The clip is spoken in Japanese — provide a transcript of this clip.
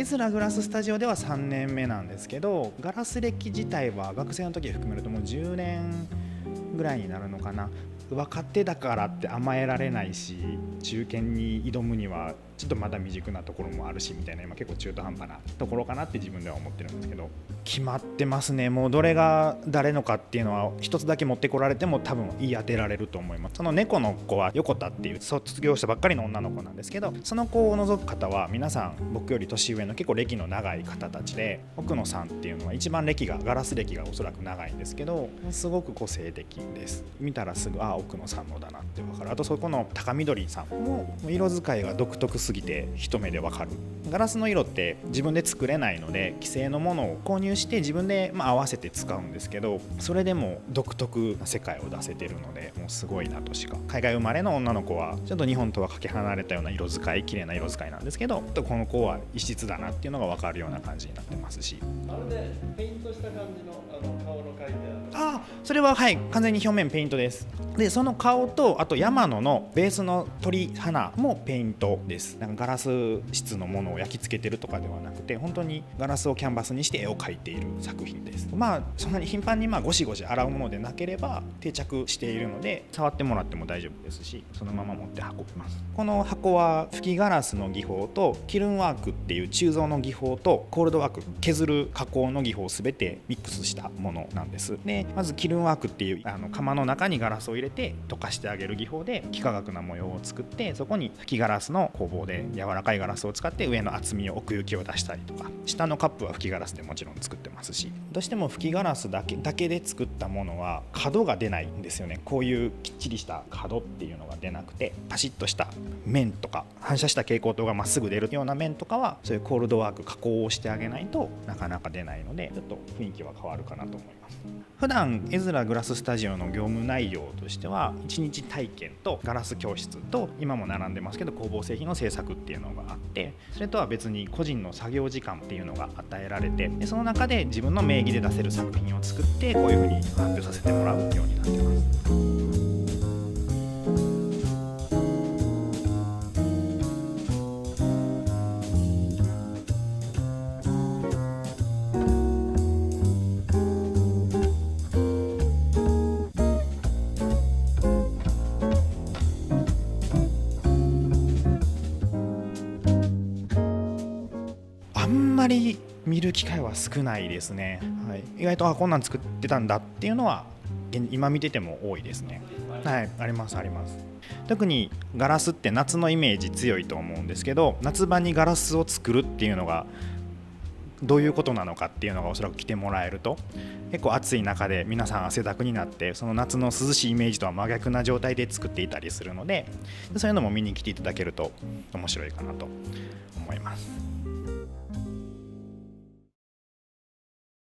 エズラグラススタジオでは3年目なんですけど、ガラス歴自体は学生の時含めるともう10年ぐらいになるのかな。若手だからって甘えられないし、中堅に挑むにはちょっとまだ未熟なところもあるしみたいな、今結構中途半端なところかなって自分では思ってるんですけど、決まってますね。もうどれが誰のかっていうのは一つだけ持ってこられても多分言い当てられると思います。その猫の子は横田っていう卒業したばっかりの女の子なんですけど、その子を除く方は皆さん僕より年上の結構歴の長い方たちで、奥野さんっていうのは一番ガラス歴がおそらく長いんですけど、すごく個性的です。見たらすぐ奥野さんのだなって分かる。あとそこの高緑さんも色使いが独特すぎて一目で分かる。ガラスの色って自分で作れないので既製のものを購入して自分で合わせて使うんですけど、それでも独特な世界を出せてるので、もうすごいなとしか。海外生まれの女の子はちょっと日本とはかけ離れたような色使い、綺麗な色使いなんですけど、この子は異質だなっていうのが分かるような感じになってますし、あれでペイントした感じの顔の描いてある。それははい完全に表面ペイントです。でその顔とあと山野のベースの鳥花もペイントです。なんかガラス質のものを焼き付けてるとかではなくて、本当にガラスをキャンバスにして絵を描いている作品です。そんなに頻繁にゴシゴシ洗うものでなければ定着しているので、触ってもらっても大丈夫ですし、そのまま持って運びます。この箱は吹きガラスの技法とキルンワークっていう鋳造の技法とコールドワーク、削る加工の技法を全てミックスしたものなんです。でまずキルンワークっていう窯の中にガラスを入れて溶かしてあげる技法で幾何学な模様を作って、そこに吹きガラスの工房で柔らかいガラスを使って上の厚みを奥行きを出したりとか、下のカップは吹きガラスでもちろん作ってますし、どうしても吹きガラスだけで作ったものは角が出ないんですよね。こういうきっちりした角っていうのが出なくて、パシッとした面とか反射した蛍光灯がまっすぐ出るような面とかはそういうコールドワーク加工をしてあげないとなかなか出ないので、ちょっと雰囲気は変わるかなと思います。普段エズラグラススタジオの業務内容としては1日体験とガラス教室と今も並んでますけど工房製品の制作っていうのがあって、それとは別に個人の作業時間っていうのが与えられて、でその中で自分の名義で出せる作品を作ってこういう風に発表させてもらうようになってます。あんまり見る機会は少ないですね。はい、意外とこんなん作ってたんだっていうのは今見てても多いですね。はい、ありますあります。特にガラスって夏のイメージ強いと思うんですけど、夏場にガラスを作るっていうのがどういうことなのかっていうのがおそらく来てもらえると、結構暑い中で皆さん汗だくになって、その夏の涼しいイメージとは真逆な状態で作っていたりするので、そういうのも見に来ていただけると面白いかなと思います。